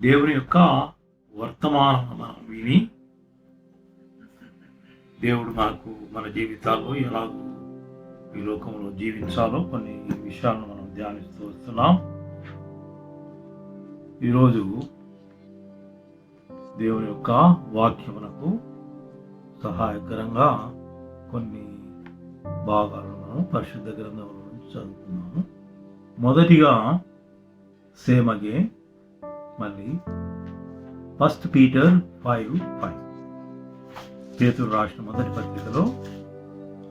దేవుని యొక్క వర్తమానం మనం విని దేవుడు మనకు మన జీవితాల్లో ఎలాగో ఈ లోకంలో జీవించాలో కొన్ని విషయాలను మనం ధ్యానిస్తూ వస్తున్నాం. ఈరోజు దేవుని యొక్క వాక్యమునకు సహాయకరంగా కొన్ని భాగాలను పరిశుద్ధ గ్రంథంలో నుంచి చదువుకున్నాము. మొదటిగా సేమ్ అగైన్ మళ్ళీ 1 Peter 5:5 పేతురు రాసిన మొదటి పత్రికలో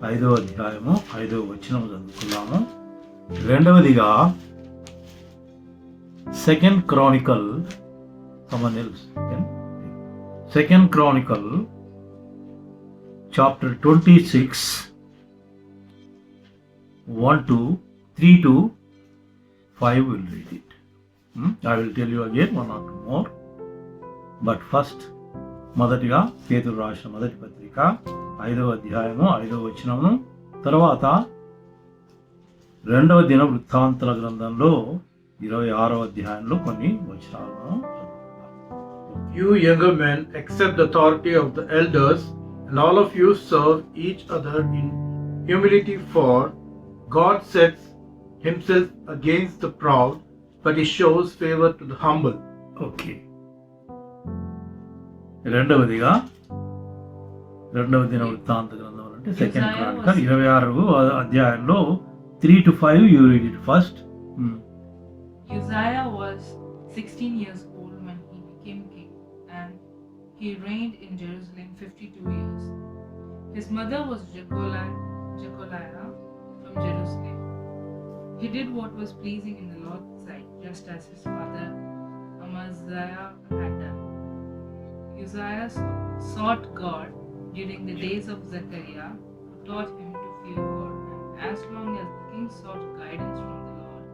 5వ అధ్యాయము 5వ వచనం చదువుకున్నాము. రెండవదిగా 2 Chronicle chapter 26 1-3-5 will read it. I will tell you again one or two more. But first, మొదటిగా పేతురు రాసిన మొదటి పత్రిక 5వ అధ్యాయము 5వ వచనము, తర్వాత 2వ దిన వృత్తాంతల గ్రంథంలో 26వ అధ్యాయంలో కొన్ని వచనాలను చదువుతాం. You younger men accept the authority of the elders, and all of you serve each other in humility, for God sets himself against the proud, but he shows favor to the humble. Okay, రెండవదిగా 2వ దిన వృత్తాంత గ్రంథం అంటే 2 Chronicle 26వ అధ్యాయంలో 3-5 you read it first. Uzziah was 16 years old when he became king, and he reigned in Jerusalem 52 years. His mother was Jecoliah from Jerusalem. He did what was pleasing in the Lord's sight, just as his father Amaziah had done. Uzziah sought God during the days of Zechariah, who taught him to fear God, and as long as the king sought guidance from the Lord,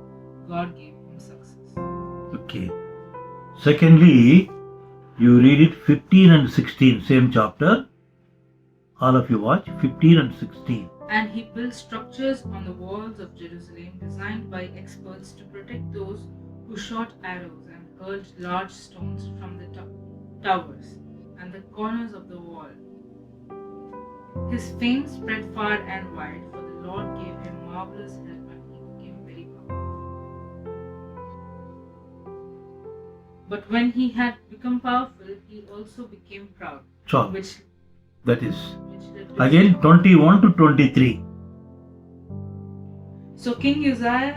God gave him success. Okay. Secondly, you read it 15 and 16, same chapter. All of you watch 15 and 16. And he built structures on the walls of Jerusalem designed by experts to protect those who shot arrows, and hurled large stones from the towers and the corners of the wall. His fame spread far and wide, for the Lord gave him marvelous help, and he became very powerful. But when he had become powerful, he also became proud. So, Which that is led to again 21-23. So King Uzziah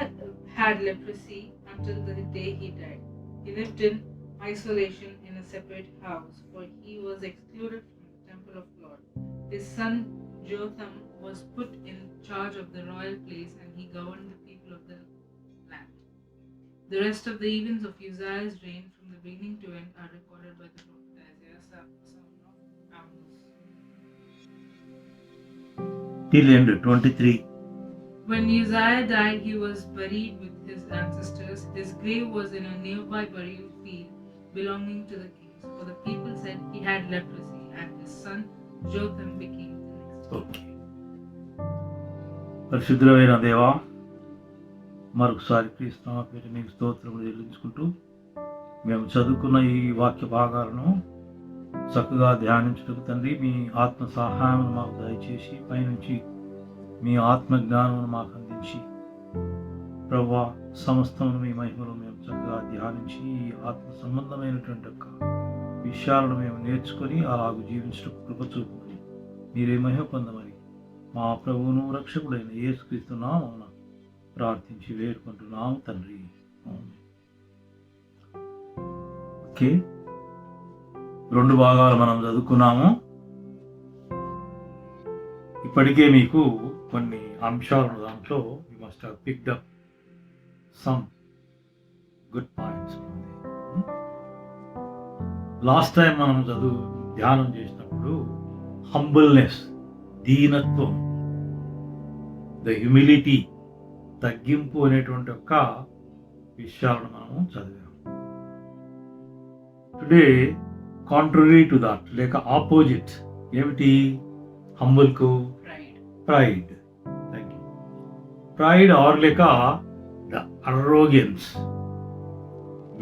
had leprosy until the day he died. He lived in isolation in a separate house, for he was excluded from the temple of God. His son Jotham was put in charge of the royal place, and he governed the people of the land. The rest of the events of Uzziah's reign from the beginning to end are recorded by the prophet Isaiah, son of Amos. Till end 23. When Uzziah died, he was buried with his ancestors. His grave was in a nearby burial field belonging to the kings, for the people said he had leprosy, and his son Jotham became the next king. Okay, పరిశుద్ధమైన దేవా, మరొకసారి క్రీస్తు పేరు మీకు స్తోత్రములు చెల్లించుకుంటూ మేము చదువుకున్న ఈ వాక్య భాగాలను చక్కగా ధ్యానించుటకు తండ్రి మీ ఆత్మ సహాయం మాకు దయచేసి, పైనుంచి మీ ఆత్మ జ్ఞానం మాకు అందించి ప్రభువా, సమస్తమును మీ మహిమలో మేము చక్కగా ధ్యానించి ఈ ఆత్మ సంబంధమైనటువంటి యొక్క విషయాలను మేము నేర్చుకొని అలాగూ జీవించటకు కృప చూపుకొని మీరే మహిమ పొందమని మా ప్రభువును రక్షకుడైన యేసుక్రీస్తు నామమున ప్రార్థించి వేడుకుంటున్నాము తండ్రి. ఓకే, 2 భాగాలు మనం చదువుకున్నాము. ఇప్పటికే మీకు కొన్ని అంశాలను దాంట్లో you must have picked up some good points. Last time మనం ధ్యానం చేసినప్పుడు హంబుల్నెస్, దీనత్వం, ద హ్యూమిలిటీ, తగ్గింపు అనేటువంటి ఒక విషయాలను మనము చదివాము. టుడే కాంట్రరీ టు దట్, లేక ఆపోజిట్ ఏమిటి హంబుల్కు? Pride. Thank you. Pride or లేక the arrogance,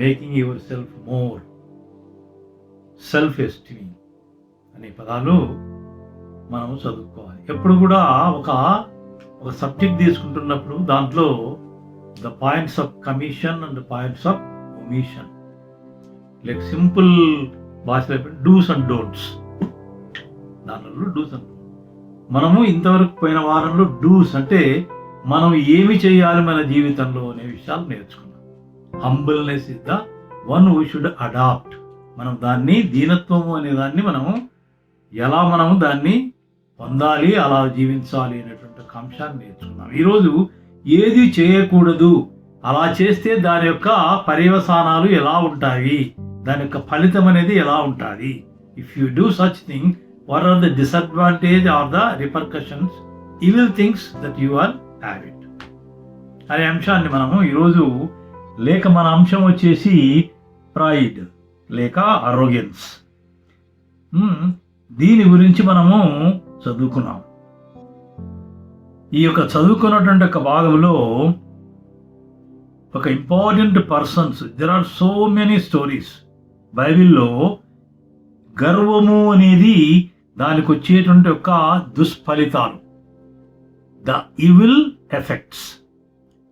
making yourself more, self esteem అనే పదాలు మనము చదువుకోవాలి. ఎప్పుడు కూడా ఒక సబ్జెక్ట్ తీసుకుంటున్నప్పుడు దాంట్లో the points of commission and points of omission, like simple భాషలో డూస్ అండ్ డోంట్స్, దాంట్లో డూస్ అండ్ డోంట్స్. మనము ఇంతవరకు పోయిన వారంలో డూస్ అంటే మనం ఏమి చేయాలి మన జీవితంలో అనే విషయాలు నేర్చుకున్నాం. Humbleness is the one we should adapt. మనం దాన్ని దీనత్వము అనే దాన్ని మనము దాన్ని పొందాలి, అలా జీవించాలి అనేటువంటి ఒక అంశాన్ని నేర్చుకున్నాం. ఈరోజు ఏది చేయకూడదు, అలా చేస్తే దాని యొక్క పర్యవసానాలు ఎలా ఉంటాయి, దాని యొక్క ఫలితం అనేది ఎలా ఉంటుంది. If you do such thing, what are the disadvantage or the repercussions, evil things that you are having అనే అంశాన్ని మనము ఈరోజు మన అంశం వచ్చేసి ప్రైడ్ లేక అరోగెన్స్. దీని గురించి మనము చదువుకున్నాం. ఈ యొక్క చదువుకున్నటువంటి ఒక భాగంలో ఒక important persons, there are so many stories బైబిల్లో. గర్వము అనేది దానికి వచ్చేటువంటి ఒక దుష్ఫలితాలు, ద ఈవిల్ ఎఫెక్ట్స్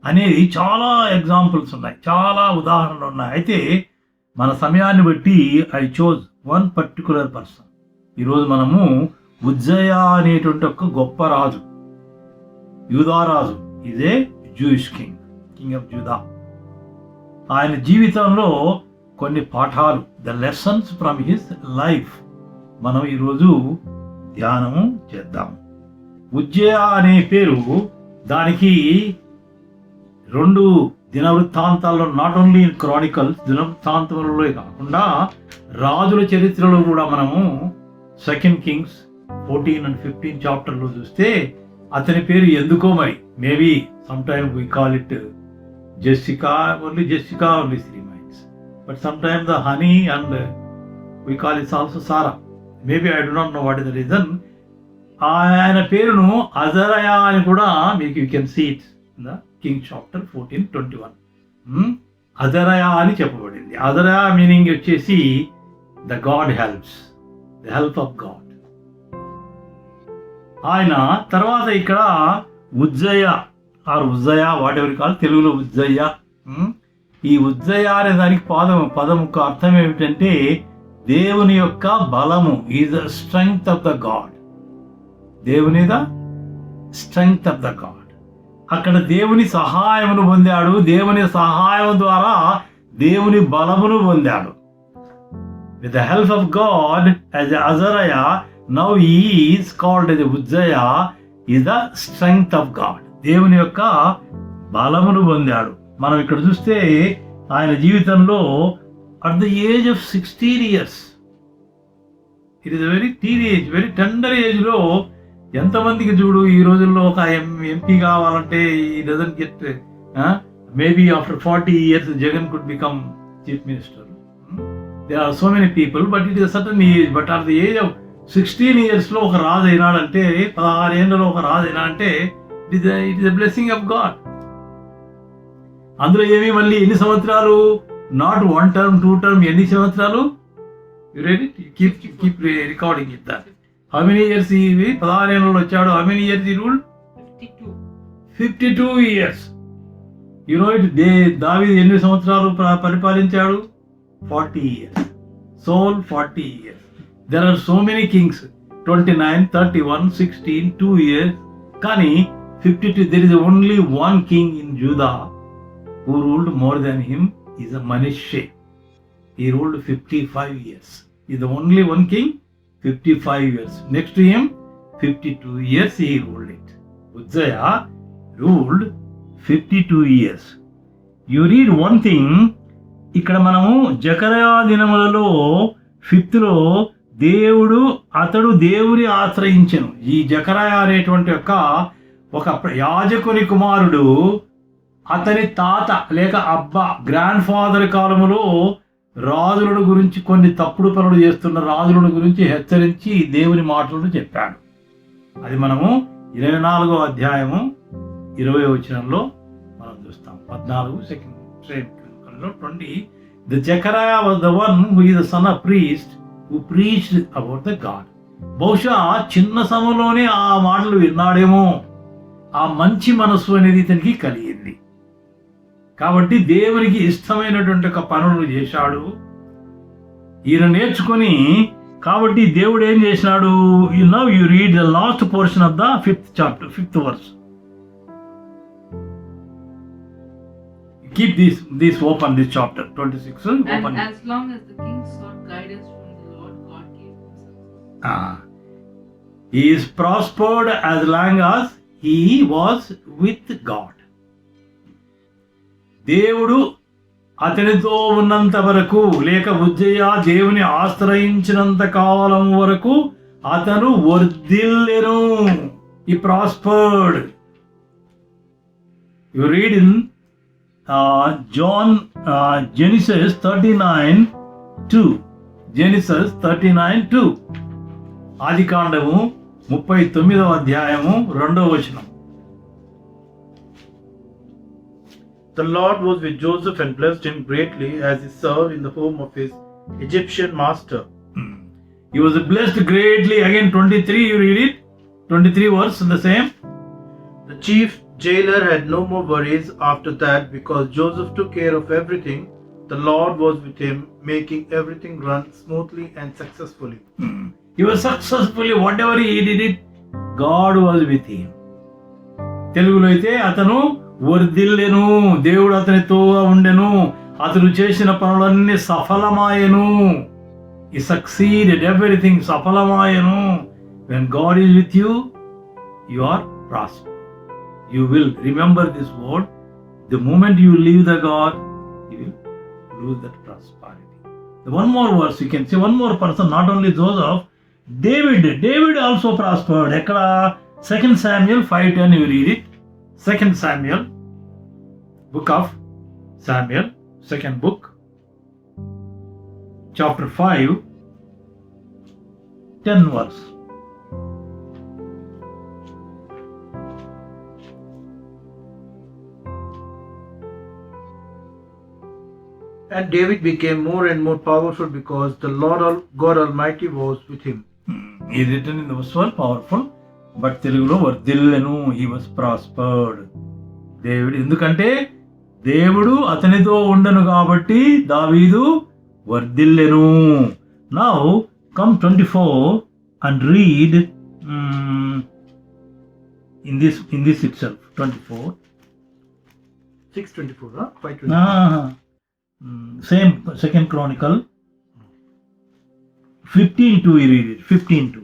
అనేది చాలా ఎగ్జాంపుల్స్ ఉన్నాయి, చాలా ఉదాహరణలు ఉన్నాయి. అయితే మన సమయాన్ని బట్టి I choose one particular person. ఈరోజు మనము ఉజ్జయా అనేటువంటి ఒక గొప్ప రాజు, యూదారాజు, is a Jewish king of Judah. ఆయన జీవితంలో కొన్ని పాఠాలు, the lessons from his life, మనం ఈరోజు ధ్యానము చేద్దాం. ఉజ్జయ అనే పేరు దానికి 2 దినవృత్తాంతాల్లో, నాట్ ఓన్లీ ఇన్ క్రానికల్స్, దినవృత్తాంతాలలో కాకుండా రాజుల చరిత్రలో కూడా మనము 2 Kings 14 and 15 చాప్టర్లో చూస్తే అతని పేరు ఎందుకో మరి, maybe some time we call it Jessica, only three means, but some time the honey and we call its also Sarah. Maybe I do not know what is the reason. ఆయన పేరును Azariah అని కూడా మీకు you can see it in the king chapter 14:21. Azariah అని చెప్పబడింది. Azariah meaning వచ్చేసి the God helps, the help of God. ఆయన తర్వాత ఇక్కడ ఉజ్జయ ఆర్ ఉజ్జయ, వాట్ ఎవరి కాల్, తెలుగులో ఉజ్జయ. ఈ ఉజ్జయ అనే దానికి పదం యొక్క అర్థం ఏమిటంటే దేవుని యొక్క బలము, is the strength of the God. దేవుని the strength of the God. అక్కడ దేవుని సహాయమును పొందాడు, దేవుని సహాయం ద్వారా దేవుని బలమును పొందాడు. With the help of God as Azariah, now he is called as Uzziah, is the strength of God. దేవుని యొక్క బలమును పొందాడు. మనం ఇక్కడ చూస్తే ఆయన జీవితంలో at the age of 16 years, it is a very teenage, very tender age లో ఎంతమందికి చూడు ఈ రోజుల్లో ఒక ఎంపీ కావాలంటే ఈ డజన్ గెట్, maybe after 40 years Jagan could become chief minister. There are so many people, but it is certain age. But at the age of 16 years లో ఒక రాజు అయినాడంటే, 16 ఏళ్ళలో ఒక రాజు అయినాడంటే it is a blessing of God. అందులో ఏమి మళ్ళీ ఎన్ని సంవత్సరాలు, నాట్ 1 term 2 term, ఎన్ని సంవత్సరాలు, you ready, keep recording it. That how many years ఇవి 16 ఏళ్ళలో వచ్చాడు. హౌ మెనీ ఇయర్స్ ఈ rule? 52 years. You know it. దావీదు ఎన్ని సంవత్సరాలు పరిపాలించాడు? 40 years. Saul 40 years. There are so many kings, 29, 31, 16, 2 years. కానీ 52, there is only one king in Judah who ruled more than him, is a Manasseh. He ruled 55 years. He is the only one king, 55 years. Next to him, 52 years he ruled it. Uzziah ruled 52 years. You read one thing, ఇక్కడ మనము జకర్యా దినములలో 5th లో అతడు దేవుని ఆశ్రయించెను. ఈ జకర్యా అనేటువంటి ఒక యాజకుని కుమారుడు అతని తాత లేక అబ్బా గ్రాండ్ ఫాదర్ కాలములో రాజులను గురించి, కొన్ని తప్పుడు పనులు చేస్తున్న రాజులను గురించి హెచ్చరించి దేవుని మాటలను చెప్పాడు. అది మనము 24వ అధ్యాయము 20వ వచనంలో మనం చూస్తాం. 14 20 The Zechariah was the one who is the son of priest who preached about the God. బహుశా చిన్న సమయంలోనే ఆ మాటలు విన్నాడేమో. ఆ మంచి మనస్సు అనేది ఇతనికి కలిగింది. కాబట్టి దేవునికి ఇష్టమైనటువంటి ఒక పనులు చేశాడు. ఈయన నేర్చుకొని, కాబట్టి దేవుడు ఏం చేసినాడు? You read the last portion of the 5th chapter, 5th verse. Keep this open, this chapter 26 And open. as long as the king sought guidance from the Lord, God gave him success. He is prospered as long as he was with God. దేవుడు అతనితో ఉన్నంత వరకు, లేక ఉజ్జయ దేవుని ఆశ్రయించినంత కాలం వరకు అతను వర్ధిల్లెను. He prospered. You read in Genesis 39:2. Genesis 39:2. ఆదికాండము 39వ అధ్యాయము 2వ వచనం. The Lord was with Joseph and blessed him greatly as he served in the home of his Egyptian master. He was blessed greatly. Again 23, you read it. 23 verse the same. The chief jailer had no more worries after that because Joseph took care of everything. The Lord was with him, making everything run smoothly and successfully. He was successfully, whatever he did it, God was with him. తెలుగులో అయితే అతను వర్ధిల్లెను, దేవుడు అతనితో ఉండెను, అతను చేసిన పనులన్నీ సఫలమాయెను. He succeeded, everything సఫలమాయెను. When God is with you, you are prosperous. You will remember this word. The moment you leave the God, you will lose that prosperity. The one more verse you can see, one more person, not only Joseph, David also prospered. Ekkada 2 Samuel 5:10, you read it. 2 Samuel, book of Samuel, second book, chapter 5, 10 verse. And David became more and more powerful because the Lord God Almighty was with him. He written in the verse were powerful, but తెలుగులో వర్ధిల్లెను. He was prospered. దేవుడు, ఎందుకంటే దేవుడు అతనితో ఉండను కాబట్టి దావీదు వర్ధిల్లెను. Now come 24 and read in this itself 24. 6:24, huh? 5:24. Same Second Chronicle 15:2, you read it. 15:2,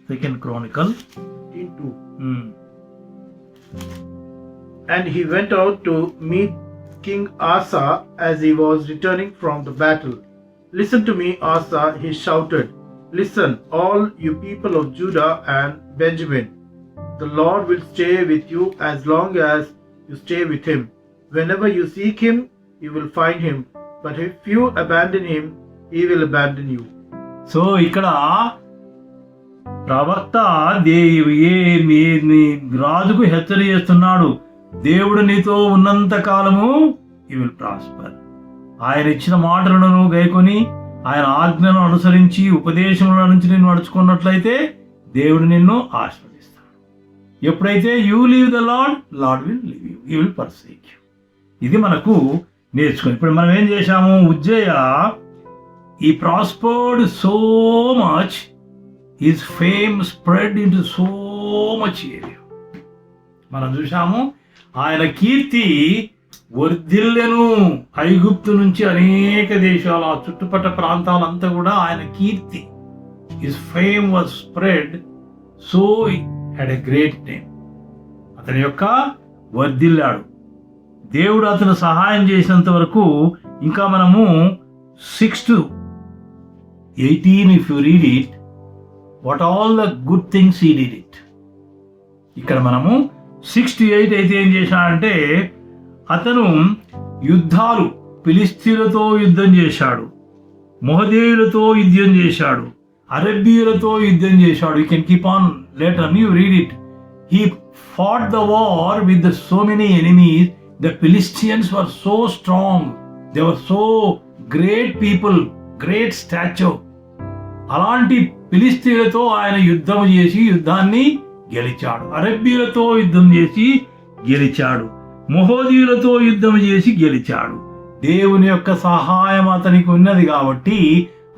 Second Chronicle 15:2. 2. And he went out to meet King Asa as he was returning from the battle. Listen to me, Asa, he shouted. Listen, all you people of Judah and Benjamin. The Lord will stay with you as long as you stay with him. Whenever you seek him, you will find him. But if you abandon him, he will abandon you. So ఇక్కడ ప్రవక్త రాజుకు హెచ్చరిక చేస్తున్నాడు. దేవుడు నీతో ఉన్నంత కాలము you will prosper. ఆయన ఇచ్చిన మాటలను గైకొని, ఆయన ఆజ్ఞను అనుసరించి, ఉపదేశముల నుంచి నేను నడుచుకున్నట్లయితే దేవుడు నిన్ను ఆశీర్వదిస్తాడు. ఎప్పుడైతే you leave the Lord, Lord will leave you, he will forsake you. ఇది మనకు నేర్చుకుని ఇప్పుడు మనం ఏం చేశాము? ఉజ్జయ ఈ prospered so much, his fame spread into so much area. మనం చూసాము ఆయన కీర్తి వర్ధిల్లెను. ఐగుప్తు నుంచి అనేక దేశాలు, ఆ చుట్టుపక్కల ప్రాంతాలంతా కూడా ఆయన కీర్తి, his fame was spread, so had a great name. అతని యొక్క వర్ధిల్లాడు. దేవుడు అతను సహాయం చేసినంత వరకు. ఇంకా మనము 6 to 18, if you read it, what all the good things he did it. ఇక్కడ మనము 6 to 8 అయితే ఏం చేశాడంటే, అతను యుద్ధాలు, ఫిలిస్తీన్లతో యుద్ధం చేశాడు, మొహదేయులతో యుద్ధం చేశాడు, అరబ్బీయులతో యుద్ధం చేశాడు. You can keep on later, you read it. He fought the war with so many enemies. The Philistines were so strong, they were so great people, great statue. అలాంటి ఫిలిస్తీన్లతో ఆయన యుద్ధం చేసి యుద్ధాన్ని గెలిచాడు. అరబ్బీలతో యుద్ధం చేసి గెలిచాడు. మొహోదీయులతో యుద్ధం చేసి గెలిచాడు. దేవుని యొక్క సహాయం అతనికి ఉన్నది కాబట్టి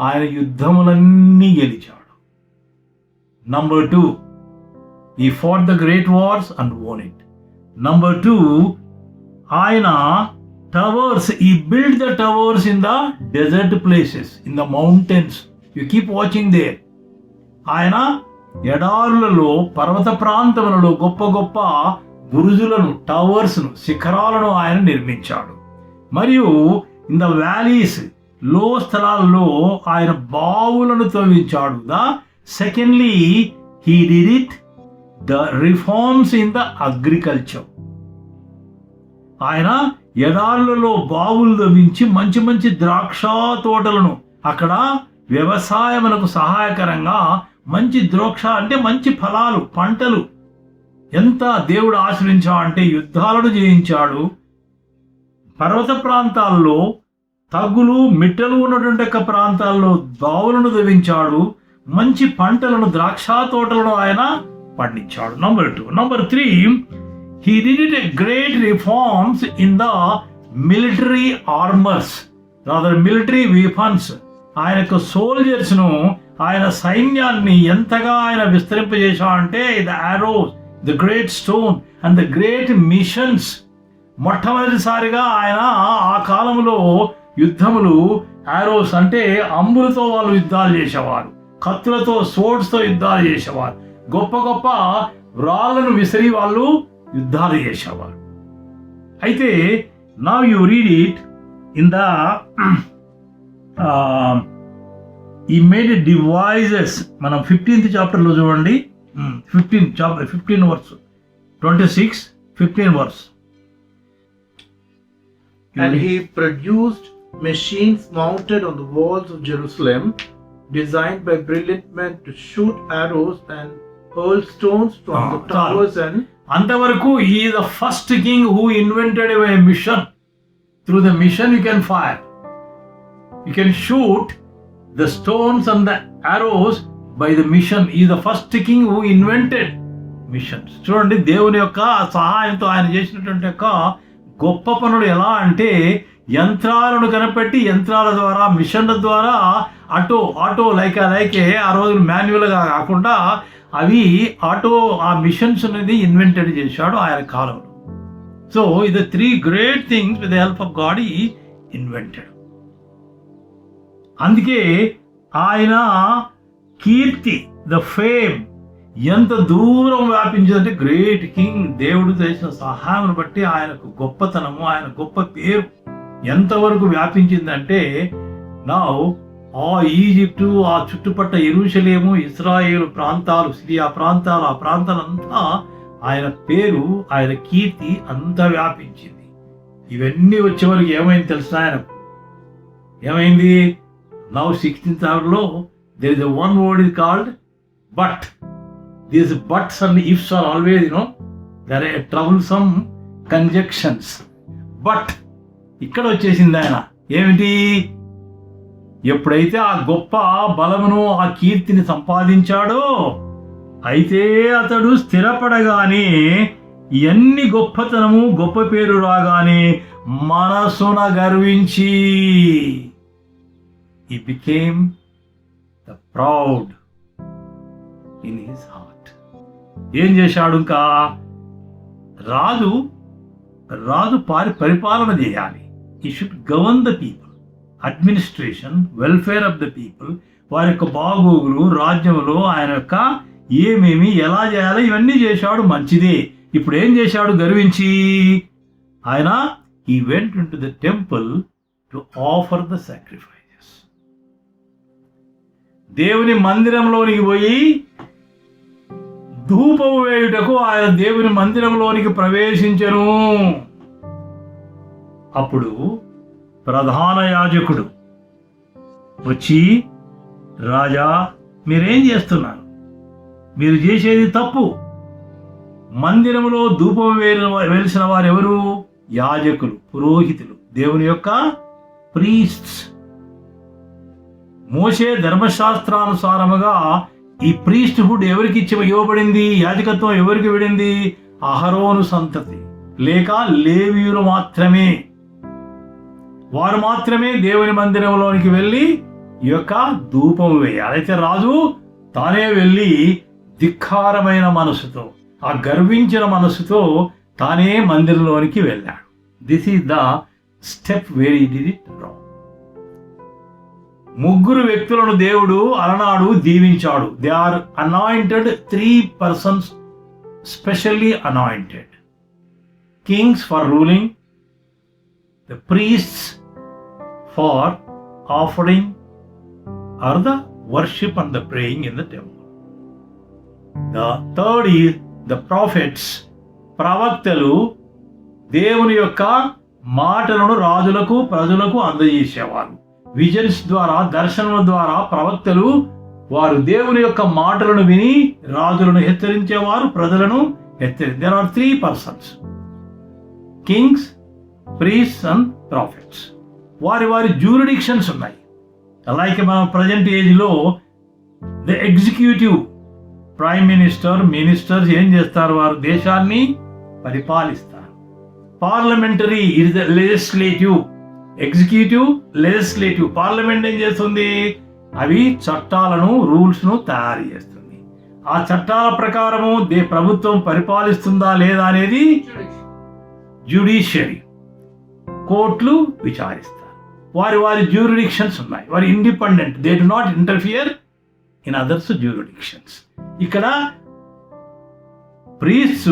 ఆయన యుద్ధములన్నీ గెలిచాడు. Number 2, he fought the great wars and won it. Number 2, ఆయన towers, he built the towers in the desert places, in the mountains. You keep watching there. ఆయన ఎడారులలో, పర్వత ప్రాంతములలో గొప్ప గొప్ప బురుజులను, టవర్స్ను, శిఖరాలను ఆయన నిర్మించాడు. మరియు ఇన్ ద వ్యాలీస్, లో స్థలాల్లో ఆయన బావులను తవ్వించాడు. Secondly he did it the reforms in the agriculture. ఆయన ఎడారులలో బావులు తవ్వించి మంచి మంచి ద్రాక్ష తోటలను, అక్కడ వ్యవసాయమునకు సహాయకరంగా మంచి ద్రాక్ష అంటే మంచి ఫలాలు, పంటలు ఎంత దేవుడు ఆశ్రయించాడంటే యుద్ధాలను జయించాడు. పర్వత ప్రాంతాల్లో, తగ్గులు మిట్టలు ఉన్నటువంటి ప్రాంతాల్లో బావులను తవ్వించాడు. మంచి పంటలను, ద్రాక్ష తోటలను ఆయన పండించాడు. Number 2. Number 3, he did it a great reforms in the military armors, rather military weapons. ఆయన యొక్క సోల్జర్స్ ను, ఆయన సైన్యాన్ని ఎంతగా ఆయన విస్తరింపజేశాడంటే the arrows, the great stone and the great missions. మొట్టమొదటిసారిగా ఆయన ఆ కాలంలో యుద్ధములు, ఆరోస్ అంటే అంబులతో వాళ్ళు యుద్ధాలు చేసేవారు, కత్తులతో, స్వోర్డ్స్తో యుద్ధాలు చేసేవారు, గొప్ప గొప్ప రాళ్లను విసిరి వాళ్ళు యుద్ధాలు చేసేవారు. అయితే now you read it in the ఈ మేడ్ డివైజెస్. మనం 15th చాప్టర్లో చూడండి, 15 verse 26, 15 verse. And he produced machines mounted on the walls of Jerusalem, designed by brilliant men to shoot arrows and hurl stones from the towers. And అంతవరకు he is the first king who invented a mission. Through the mission you can fire, you can shoot the stones and the arrows by the mission. He is the first king who invented missions. చూడండి, దేవుని యొక్క సహాయంతో ఆయన చేసినటువంటి యొక్క గొప్ప పనులు ఎలా అంటే, యంత్రాలను కనిపెట్టి యంత్రాల ద్వారా, మిషన్ల ద్వారా, ఆటో లైక్ ఆ రోజు మాన్యువల్గా కాకుండా అవి ఆ మిషన్స్ అనేది ఇన్వెంటెడ్ చేశాడు ఆయన కాలంలో. సో ఇది 3 great things with the help of God he invented. అందుకే ఆయన కీర్తి, ద ఫేమ్ ఎంత దూరం వ్యాపించిందంటే, గ్రేట్ కింగ్, దేవుడు చేసిన సహాయం బట్టి ఆయనకు గొప్పతనము, ఆయన గొప్ప పేరు ఎంతవరకు వ్యాపించిందంటే, నా ఆ ఈజిప్టు, ఆ చుట్టుపట్ల యెరూషలేము, ఇస్రాయేలు ప్రాంతాలు, సిరియా ప్రాంతాలు, ఆ ప్రాంతాలంతా ఆయన పేరు, ఆయన కీర్తి అంత వ్యాపించింది. ఇవన్నీ వచ్చే వరకు ఏమైంది తెలుసా ఆయనకు? ఏమైంది? Now 16th hourలో there is a one word is called but. These buts and ifs are always, there are troublesome conjunctions. But ఇక్కడ వచ్చేసింది ఆయన. ఏమిటి? ఎప్పుడైతే ఆ గొప్ప బలమును, ఆ కీర్తిని సంపాదించాడో, అయితే అతడు స్థిరపడగానే, ఎన్ని గొప్పతనము, గొప్ప పేరు రాగానే మనసున గర్వించి, he became the proud in his heart. ఏం చేశాడు? ఇంకా రాజు పరిపాలన చేయాలి. he should govern the people, administration, welfare of the people, వారి యొక్క బాగోగులు, రాజ్యంలో ఆయన యొక్క ఏమేమి ఎలా చేయాలో ఇవన్నీ చేశాడు, మంచిదే. ఇప్పుడు ఏం చేశాడు? గర్వించి ఆయన he went into the temple to offer the sacrifices. దేవుని మందిరంలోనికి పోయి ధూపము వేయుటకు ఆయన దేవుని మందిరంలోనికి ప్రవేశించెను. అప్పుడు ప్రధాన యాజకుడు వచ్చి, రాజా, మీరేం చేస్తున్నారు? మీరు చేసేది తప్పు. మందిరంలో ధూపం వేల్సిన వారు ఎవరు? యాజకులు, పురోహితులు, దేవుని యొక్క ప్రీస్ట్స్. మోషే ధర్మశాస్త్రానుసారముగా ఈ ప్రీస్ట్హుడ్ ఎవరికి ఇవ్వబడింది, యాజకత్వం ఎవరికి ఇవ్వబడింది? అహరోను సంతతి లేక లేవీయులు మాత్రమే. వారు మాత్రమే దేవుని మందిరంలోనికి వెళ్ళి ఈ యొక్క ధూపం వేయాలి. అయితే రాజు తానే వెళ్ళి ధిక్కారమైన మనసుతో, ఆ గర్వించిన మనసుతో తానే మందిరంలోనికి వెళ్ళాడు. This is the step where he did it wrong. ముగ్గురు వ్యక్తులను దేవుడు అలనాడు దీవించాడు. They are anointed, 3 persons specially anointed. Kings for ruling, the priests for offering or the worship and the praying in the temple. The third is the prophets, ప్రవక్తలు దేవుని యొక్క మాటలను రాజులకు ప్రజలకు అందజేసేవారు. విజన్స్ ద్వారా, దర్శనముల ద్వారా ప్రవక్తలు వారు దేవుని యొక్క మాటలను విని రాజులను హెచ్చరించేవారు, ప్రజలను There are 3 persons, kings, priests and prophets. వారి వారి జ్యూరిడిక్షన్స్ ఉన్నాయి. అలాగే మనం ప్రజెంట్ ఏజ్లో the executive, prime minister, ministers ఏం చేస్తారు? వారు దేశాన్ని పరిపాలిస్తారు. Parliamentary is the legislative, executive, legislative. Parliament ఏం చేస్తుంది? అవి చట్టాలను, రూల్స్ను తయారు చేస్తుంది. ఆ చట్టాల ప్రకారము ప్రభుత్వం పరిపాలిస్తుందా లేదా అనేది జ్యుడిషియరీ, కోర్టులు విచారిస్తారు. వారి వారి జ్యూరిడిక్షన్స్ ఉన్నాయి. వారి independent, they do not interfere in others jurisdictions. ఇక్కడ ప్రీస్ట్స్,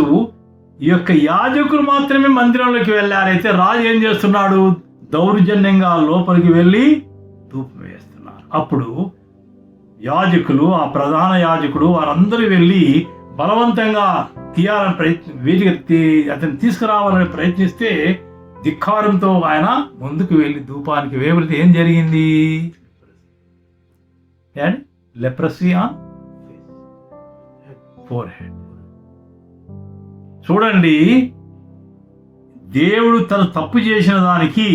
ఈ యొక్క యాజకులు మాత్రమే మందిరంలోకి వెళ్ళారైతే రాజు ఏం చేస్తున్నాడు? దౌర్జన్యంగా లోపలికి వెళ్ళి ధూపం వేస్తున్నారు. అప్పుడు యాజకులు, ఆ ప్రధాన యాజకుడు వారందరూ వెళ్ళి బలవంతంగా అతను తీసుకురావాలని ప్రయత్నిస్తే ధిక్కారంతో ఆయన ముందుకు వెళ్ళి ధూపానికి వేయబడితే ఏం జరిగింది? Leprosy on forehead. చూడండి, దేవుడు తను తప్పు చేసిన దానికి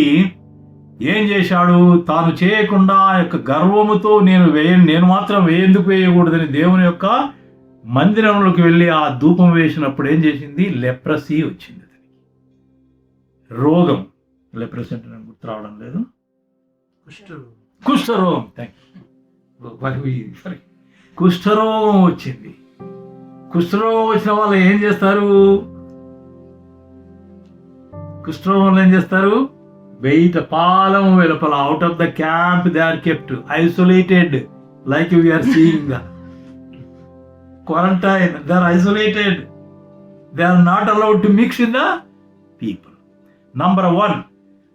ఏం చేశాడు? తాను చేయకుండా ఆ యొక్క గర్వముతో నేను మాత్రం ఎందుకు వేయకూడదని దేవుని యొక్క మందిరంలోకి వెళ్ళి ఆ ధూపం వేసినప్పుడు ఏం చేసింది? లెప్రసీ వచ్చింది. అతనికి రోగం, లెప్రసీ అంటే నాకు గుర్తు రావడం లేదు, కుష్ఠరోగం. కుష్ఠరోగం వచ్చింది. కుష్ఠరోగం వచ్చిన వాళ్ళు ఏం చేస్తారు? కుష్ఠరోగంలో ఏం చేస్తారు? బయట పాలం వెలుపల, out of the camp they are kept, isolated, like we are seeing the quarantine. They are isolated. They are not allowed to mix with the people. Number 1,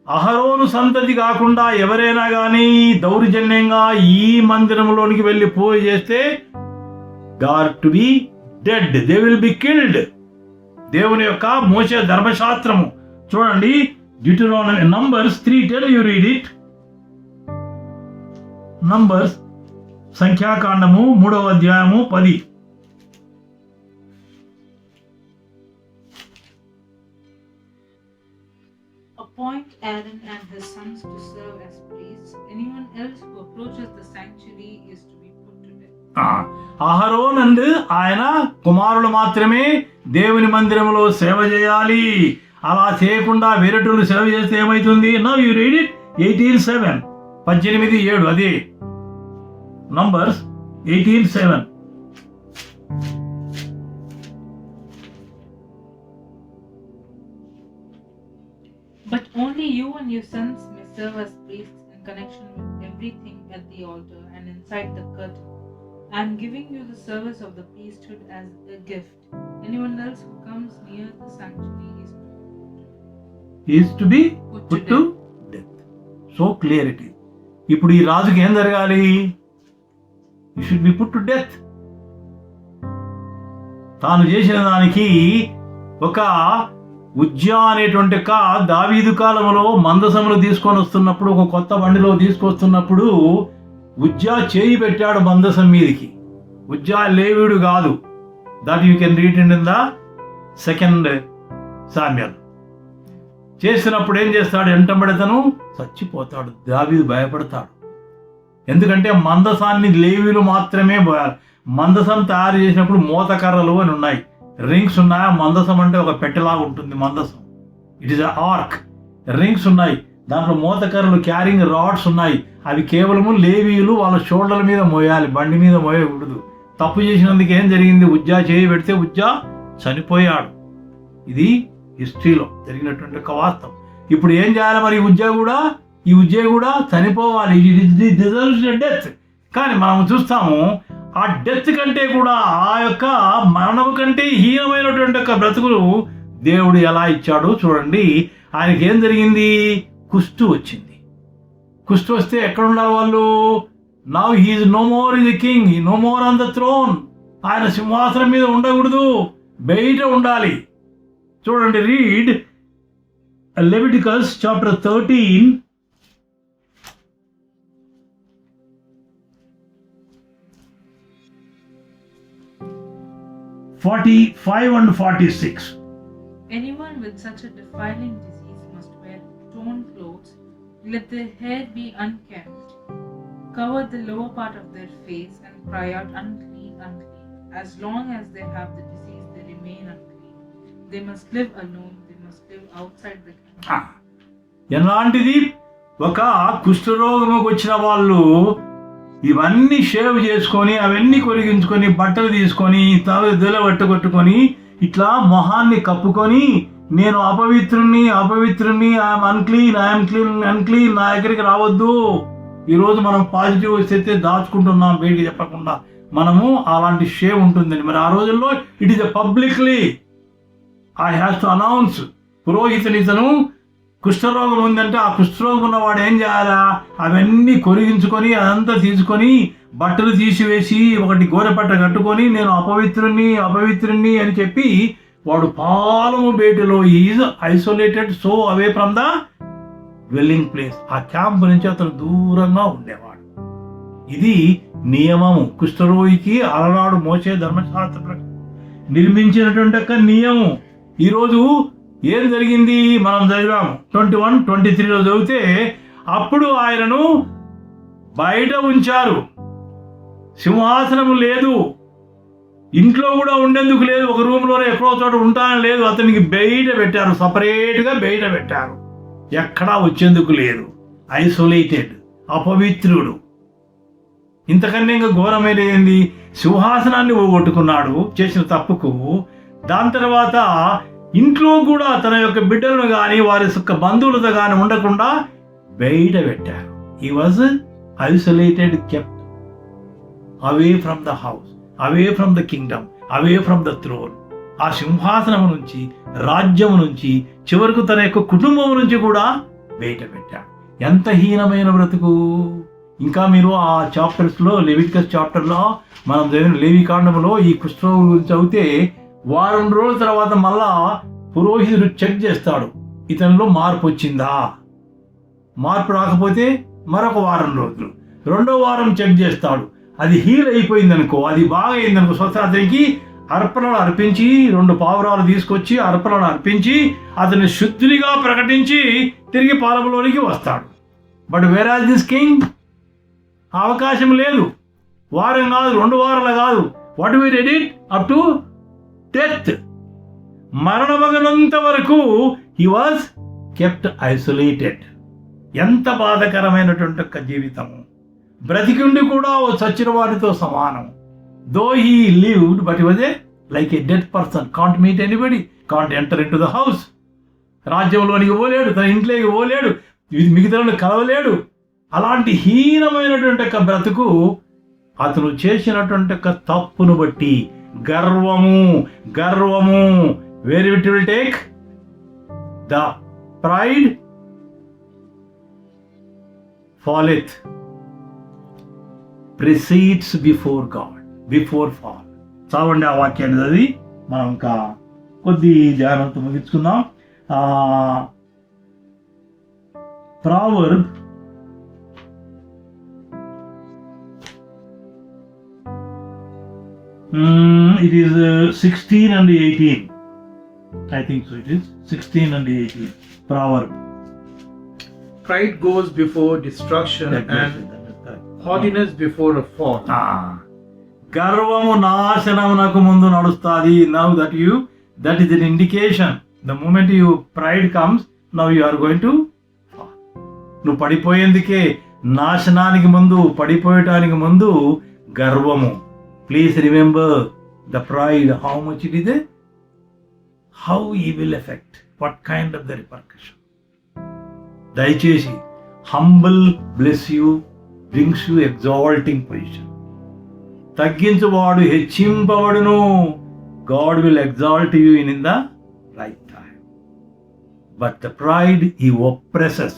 అహరోను సంతతి కాకుండా ఎవరైనా కానీ దౌర్జన్యంగా ఈ మందిరంలోనికి వెళ్ళి పూజ చేస్తే they are to be dead. They will be killed. దేవుని యొక్క మోషే ధర్మశాస్త్రము చూడండి, Deuteronomy, Numbers 3:10, you read it. Numbers, సంఖ్యాకాండము 3వ అధ్యాయము 10. Appoint Aaron and his sons to serve as priests. Anyone else who approaches the sanctuary is to be put to death. Aaron and ఆయన కుమారులు మాత్రమే దేవుని మందిరంలో సేవ చేయాలి. అలా చేయకుండా వేరేటోళ్ళు సేవ చేస్తే ఏమైతుంది? Now you read it, 18:7, 18:7. అదే numbers 18:7. But only you and your sons may serve as priests in connection with everything at the altar and inside the curtain. I am giving you the service of the priesthood as a gift. Anyone else who comes near the sanctuary is to be put to death. So clear it is. ఇప్పుడు ఈ రాజుకి ఏం జరగాలి? He should be put to death. తాను చేసిన దానికి ఒక ఉజ్జా అనేటువంటి దావీదు కాలంలో మందసములు తీసుకొని వస్తున్నప్పుడు, ఒక కొత్త బండిలో తీసుకొస్తున్నప్పుడు ఉజ్జా చేయి పెట్టాడు మందసం మీదికి. ఉజ్జా లేవీయుడు కాదు. That you can read in the 2 Samuel. చేసినప్పుడు ఏం చేస్తాడు? ఎంటబడితను చచ్చిపోతాడు. దావీదు భయపడతాడు. ఎందుకంటే మందసాన్ని లేవీలు మాత్రమే పోయాలి. మందసం తయారు చేసినప్పుడు మోతకర్రలు అని ఉన్నాయి, రింగ్స్ ఉన్నాయి. మందసం అంటే ఒక పెట్టెలాగా ఉంటుంది మందసం, ఇట్ ఈస్ ఆర్క్. రింగ్స్ ఉన్నాయి, దాంట్లో మోతకర్రలు క్యారింగ్ రాడ్స్ ఉన్నాయి. అవి కేవలము లేవీయులు వాళ్ళ షోల్డర్ల మీద మోయాలి, బండి మీద మోయకూడదు. తప్పు చేసినందుకు ఏం జరిగింది? ఉజ్జా చేయి పెడితే ఉజ్జా చనిపోయాడు. ఇది హిస్టరీలో జరిగినటువంటి ఒక వాస్తవం. ఇప్పుడు ఏం చేయాలి మరి? ఈ ఉజ్జా కూడా చనిపోవాలి. డెత్. కానీ మనం చూస్తాము ఆ డెత్ కంటే కూడా, ఆ యొక్క మరణం కంటే హీనమైనటువంటి యొక్క బ్రతుకులు దేవుడు ఎలా ఇచ్చాడో చూడండి. ఆయనకి ఏం జరిగింది? కుష్టు వచ్చింది. కుష్టు వస్తే ఎక్కడ ఉండాలి వాళ్ళు? Now he is no more in the king, no more on the throne. ఆయన సింహాసనం మీద ఉండకూడదు, బయట ఉండాలి. చూడండి, read Leviticus chapter 13 45 and 46. Anyone with such a defiling disease must wear torn clothes. Let their hair be unkempt. Cover the lower part of their face and cry out, unclean, unclean. As long as they have the disease, they remain unclean. They must live alone. They must live outside the camp. ఎలాంటిది? ఒక కుష్ఠరోగముకు వచ్చిన వాళ్ళు ఇవన్నీ shave చేసుకొని, అవన్నీ కొరిగించుకొని, బట్టలు తీసుకొని, తల కొట్టుకొని, ఇట్లా మొహాన్ని కప్పుకొని, నేను అపవిత్రుణ్ణి, ఐఎమ్ అన్క్లీన్, నా దగ్గరికి రావద్దు. ఈరోజు మనం పాజిటివ్ వస్తే దాచుకుంటున్నాం, బయటికి చెప్పకుండా. మనము అలాంటి షేవ్ ఉంటుందండి. మరి ఆ రోజుల్లో it is publicly I have to announce. పురోహితుని ఇతను కుష్ఠరోగం ఉందంటే, ఆ కుష్ఠరోగం ఉన్నవాడు ఏం చేయాలా? అవన్నీ కొరిగించుకొని, అదంతా తీసుకొని, బట్టలు తీసివేసి, ఒకటి గోరెపట్ట కట్టుకొని, నేను అపవిత్రుణ్ణి అని చెప్పి, వాడు పాలము బయటలో is isolated, so away from the dwelling place. ఆ క్యాంప్ నుంచి అతను దూరంగా ఉండేవాడు. ఇది నియమము. కుష్ఠరోగికి అలనాడు మోసే ధర్మశాస్త్ర నిర్మించినటువంటి ఒక నియమం. ఈరోజు ఏం జరిగింది? మనం చదివాము 21, 23లో చదివితే, అప్పుడు ఆయనను బయట ఉంచారు. సింహాసనము లేదు, ఇంట్లో కూడా ఉండేందుకు లేదు, ఒక రూమ్లోనే ఎక్కడో చోట ఉంటానని లేదు. అతనికి బయట పెట్టారు, సపరేట్గా బయట పెట్టారు, ఎక్కడా వచ్చేందుకు లేదు. ఐసోలేటెడ్, అపవిత్రుడు. ఇంతకన్నా ఇంకా ఘోరమైనది. సింహాసనాన్ని పోగొట్టుకున్నాడు చేసిన తప్పుకు. దాని తర్వాత ఇంట్లో కూడా తన యొక్క బిడ్డలను కానీ, వారి యొక్క బంధువులతో కానీ ఉండకుండా బయట పెట్టారు. He was isolated, kept away from the house, away from the kingdom, away from the throne. ఆ సింహాసనం నుంచి, రాజ్యం నుంచి, చివరకు తన యొక్క కుటుంబం నుంచి కూడా బయట పెట్టాడు. ఎంత హీనమైన బ్రతుకు! ఇంకా మీరు ఆ చాప్టర్స్లో, లెవిటికస్ చాప్టర్లో మనం చదివిన లేవికాండంలో ఈ కుష్ఠరోగం గురించి చదివితే, వారం రోజుల తర్వాత మళ్ళా పురోహితుడు చెక్ చేస్తాడు, ఇతనిలో మార్పు వచ్చిందా. మార్పు రాకపోతే మరొక వారం రోజులు, రెండో వారం చెక్ చేస్తాడు. అది హీల్ అయిపోయింది అనుకో, అది బాగా అయిందనుకో, స్వస్థానికి అర్పణలు అర్పించి, 2 పావురాలు తీసుకొచ్చి అర్పణలు అర్పించి, అతని శుద్ధిగా ప్రకటించి తిరిగి పాలములోనికి వస్తాడు. But where are this king? అవకాశం లేదు. వారం కాదు, 2 వారాలు కాదు, what we did it up to death. మరణమగనంత వరకు హీ వాజ్ కెప్ట్ ఐసోలేటెడ్. ఎంత బాధకరమైనటువంటి ఒక జీవితము! బ్రతికుండి కూడా ఓ చచ్చిన వాడితో సమానం. Though he lived, but he was like a dead person, can't meet anybody, can't enter into the house. రాజ్యంలోనికి పోలేడు, తన ఇంట్లోకి పోలేడు, మిగతాలను కలవలేడు. అలాంటి హీనమైనటువంటి ఒక బ్రతుకు. అతను చేసినటువంటి ఒక తప్పును బట్టి గర్వము, where it will take? The pride falleth, precedes before God, before fall. చావండి ఆ వాక్యాన్ని చదివి మనం ఇంకా కొద్ది ధ్యానంతో ముగించుకుందాం. Proverb it is 16 and 18. I think so. It is 16 and 18. Proverb. Pride goes before destruction and haughtiness before a fall. గర్వము నాశనమునకు ముందు నడుస్తుంది. Now that is an indication. The moment you pride comes, now you are going to, నువ్వు పడిపోయేందుకే, నాశనానికి ముందు, పడిపోయటానికి ముందు గర్వము. Please remember the pride, how much it is, how ఈ will effect, what kind of the repercussion. దయచేసి humble bless you, brings you exalting position. తగ్గించువాడు హెచ్చింపబడును. God will exalt you in the right time. But the pride, he oppresses,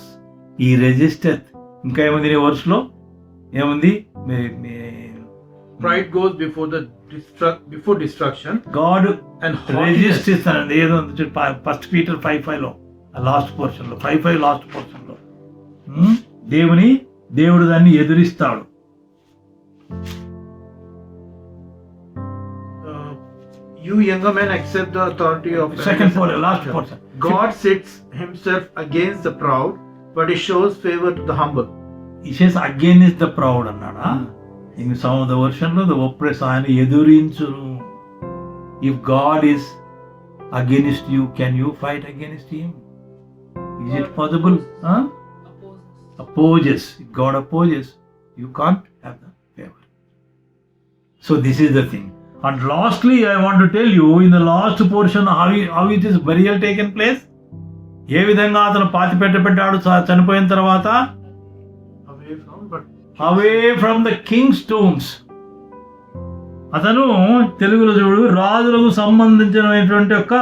he resisteth. ఇంకా ఏముంది నీ వర్స్లో ఏముంది? Pride goes before destruction. God and resist అనేది ఏదో first Peter 5:5 last పోర్షన్లో, 5:5 last పోర్షన్లో దేవుడు దాన్ని ఎదురిస్తాడు. You younger men accept the authority of second portion, last portion. God sets himself against the proud, but he shows favor to the humble. He says against the proud అన్నాడా? In some of the version the oppress, ఆయన ఎదురించును. If God is against you, can you fight against him? Is it possible? Opposes. If God opposes, you can't have the favor. So this is the thing. And lastly, I want to tell you, in the last portion, how it is burial taken place. ఏ విధంగా అతను పాతి పెట్టబడ్డాడు చనిపోయిన తర్వాత? అవే from the Kings tombs. అతను తెలుగులో చూడు, రాజులకు సంబంధించినటువంటి యొక్క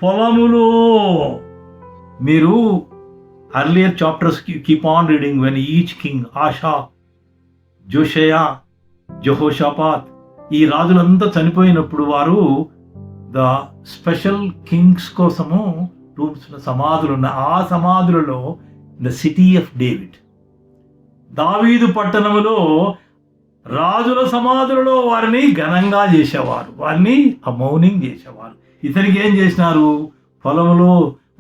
పొలములో. మీరు earlier chapters keep on reading, when each king, Asha, జోషయా, జెహోషాపాత్, ఈ రాజులంతా చనిపోయినప్పుడు వారు ద స్పెషల్ కింగ్స్ కోసము టూమ్స్ సమాధులు ఉన్నాయి. ఆ సమాధులలో ద సిటీ ఆఫ్ డేవిడ్, దావీదు పట్టణములో రాజుల సమాధులలో వారిని ఘనంగా చేసేవారు, వారిని మౌనింగ్ చేసేవారు. ఇతనికి ఏం చేసినారు? పొలంలో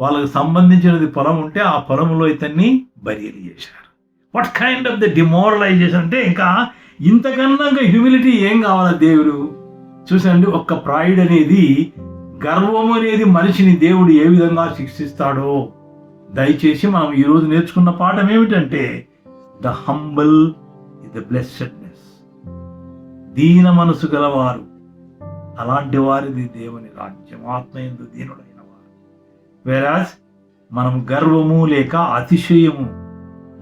వాళ్ళకి సంబంధించినది పొలం ఉంటే ఆ పొలంలో ఇతన్ని బరియలు చేశారు. వాట్ కైండ్ ఆఫ్ ద డిమోరలైజేషన్ అంటే, ఇంకా ఇంతకన్నా హ్యూమిలిటీ ఏం కావాలా దేవుడు? చూసండి, ఒక్క ప్రైడ్ అనేది, గర్వం అనేది మనిషిని దేవుడు ఏ విధంగా శిక్షిస్తాడో దయచేసి మనం ఈరోజు నేర్చుకున్న పాఠం ఏమిటంటే, the humble is the blessedness. దీన మనసు గలవారు, అలాంటి వారిది దేవుని రాజ్యం. ఆత్మయందు దీనుడైన వారు. వేరాజ్ మనం గర్వము లేక అతిశయము,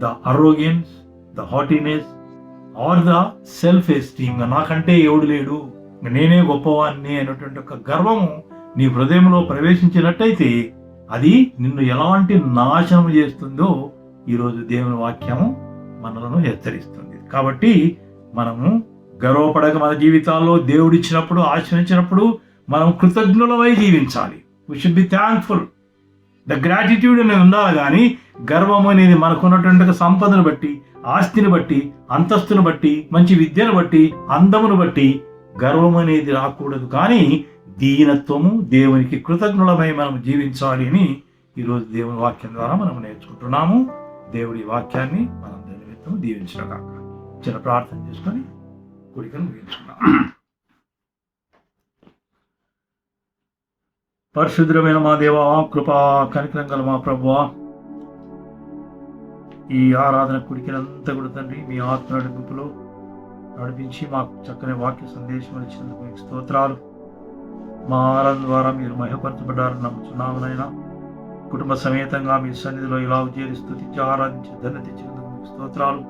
the arrogance, the haughtiness or the self esteem, నాకంటే ఎవడు లేడు, నేనే గొప్పవాడిని అనేటువంటి ఒక గర్వము నీ హృదయంలో ప్రవేశించినట్టయితే అది నిన్ను ఎలాంటి నాశనం చేస్తుందో ఈరోజు దేవుని వాక్యము మనలను హెచ్చరిస్తుంది. కాబట్టి మనము గర్వపడక మన జీవితాల్లో దేవుడిచ్చినప్పుడు, ఆశ్రయించినప్పుడు మనం కృతజ్ఞులమై జీవించాలి. We should be thankful. The gratitude అనేది ఉండాలి. కానీ గర్వం అనేది మనకున్నటువంటి సంపదను బట్టి, ఆస్తిని బట్టి, అంతస్తును బట్టి, మంచి విద్యను బట్టి, అందమును బట్టి గర్వం అనేది రాకూడదు. కానీ దీనత్వము, దేవునికి కృతజ్ఞులమై మనం జీవించాలి అని ఈరోజు దేవుని వాక్యం ద్వారా మనం నేర్చుకుంటున్నాము. దేవుడి వాక్యాన్ని మనం నిమిత్తం దీవించగాక. చిన్న ప్రార్థన చేసుకొని కూడికను ముగించుకున్నాం. పరిశుద్ధమైన మా దేవా, కృపా కనికరం గల మా ప్రభువా, ఈ ఆరాధన కుడికినంతా కూడా తండ్రి మీ ఆత్మ నడిపింపులో నడిపించి మాకు చక్కని వాక్య సందేశం ఇచ్చినందుకు మీకు స్తోత్రాలు. మా ఆరాధన ద్వారా మీరు మహిమపరచబడ్డారని నమ్ముచున్నాము నాయనా. కుటుంబ సమేతంగా మీ సన్నిధిలో ఇలా చేరి స్తుతించి ఆరాధించి ధన్యత ఇచ్చినందుకు మీకు స్తోత్రాలు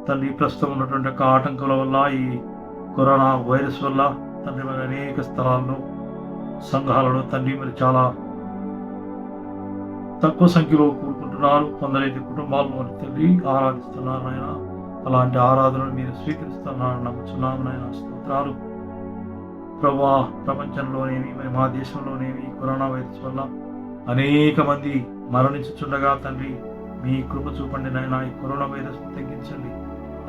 తండ్రి. ప్రస్తుతం ఉన్నటువంటి యొక్క ఆటంకాల వల్ల, ఈ కరోనా వైరస్ వల్ల తండ్రి మరి అనేక స్థలాల్లో, సంఘాలలో తండ్రి మరి చాలా తక్కువ సంఖ్యలో కూడుకుంటున్నారు. కొందరైతే కుటుంబాల్లో తండ్రి ఆరాధిస్తున్నారు నాయన. అలాంటి ఆరాధనలు మీరు స్వీకరిస్తున్నారని నమ్ముచున్నాము నాయన. స్తోత్రాలు ప్రభువా. ప్రపంచంలోనేమి మరి మా దేశంలోనేమి కరోనా వైరస్ వల్ల అనేక మంది మరణించుచుండగా తండ్రి మీ కృప చూపండి నాయన. ఈ కరోనా వైరస్ తగ్గించండి.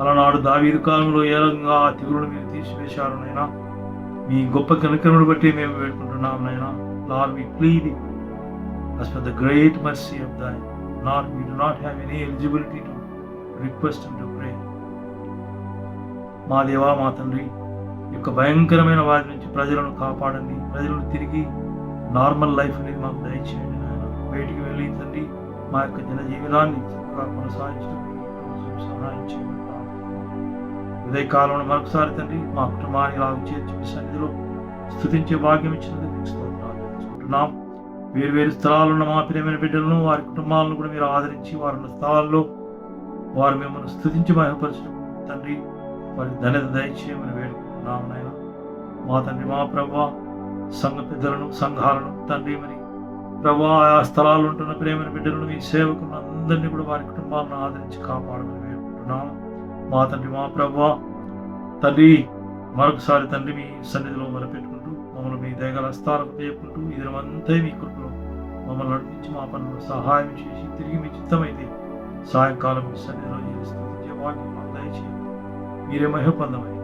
అలనాడు దావీదు కాలంలో ఏ రకంగా తెగులును మీరు తీసివేశారు నాయన. మీ గొప్ప కనికరమును బట్టి మేము వేడుకుంటున్నాం నాయన. Lord, we plead as for the great mercy of Thine. Lord, we do not have any eligibility to request and to pray. మా దేవా మా తండ్రి ఈ యొక్క భయంకరమైన వారి నుంచి ప్రజలను కాపాడండి. ప్రజలను తిరిగి నార్మల్ లైఫ్ అనేది మాకు దయచేయండి నాయన. బయటికి వెళ్ళి తండ్రి మా యొక్క జన జీవితాన్ని చక్కగా కొనసాగించడానికి సహాయం చేయమంటాం. ఉదయకాలంలో మరొకసారి తండ్రి మా కుటుంబాన్ని ఇలా చేర్చి మీ సన్నిధిలో స్తుతించే భాగ్యం ఇచ్చినందుకు మీకు స్తోత్రాలు తెలుసుకుంటున్నాం. వేరు స్థలాల్లో ఉన్న మా ప్రియమైన బిడ్డలను వారి కుటుంబాలను కూడా మీరు ఆదరించి వారున్న స్థలాల్లో వారు మిమ్మల్ని స్తుతించి మహిమపరచడం తండ్రి వారికి ధన్యత దయచేయమని వేడుకుంటున్నాం నాయన. మా తండ్రి మా ప్రభువా సంఘ పెద్దలను సంఘాలను తండ్రి మరి ప్రభువా ఆ స్థలాల్లో ఉంటున్న ప్రియమైన బిడ్డలను మీ సేవకులను అందరినీ కూడా వారి కుటుంబాలను ఆదరించి కాపాడమని వేడుకుంటున్నాము. మా తండ్రి మా ప్రభువా తండ్రి మరొకసారి తండ్రి మీ సన్నిధిలో మొరపెట్టుకుంటూ మమ్మల్ని మీ దయగల హస్తాలకు పేర్కొంటూ ఈ దినమంతా మీ కృపలో మమ్మల్ని నడిపించి మా పనులు సహాయం చేసి తిరిగి మీ చిత్తమైతే సాయంకాలం మీ సన్నిధిలో స్తుతించే వాక్యం మాకు దయచేయండి. మీరే మహిమ పొందమని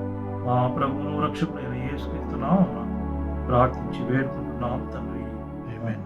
మా ప్రభువును రక్షకుడైన యేసుక్రీస్తు నామమున ప్రార్థించి వేడుకుంటున్నాం తండ్రి. ఆమేన్.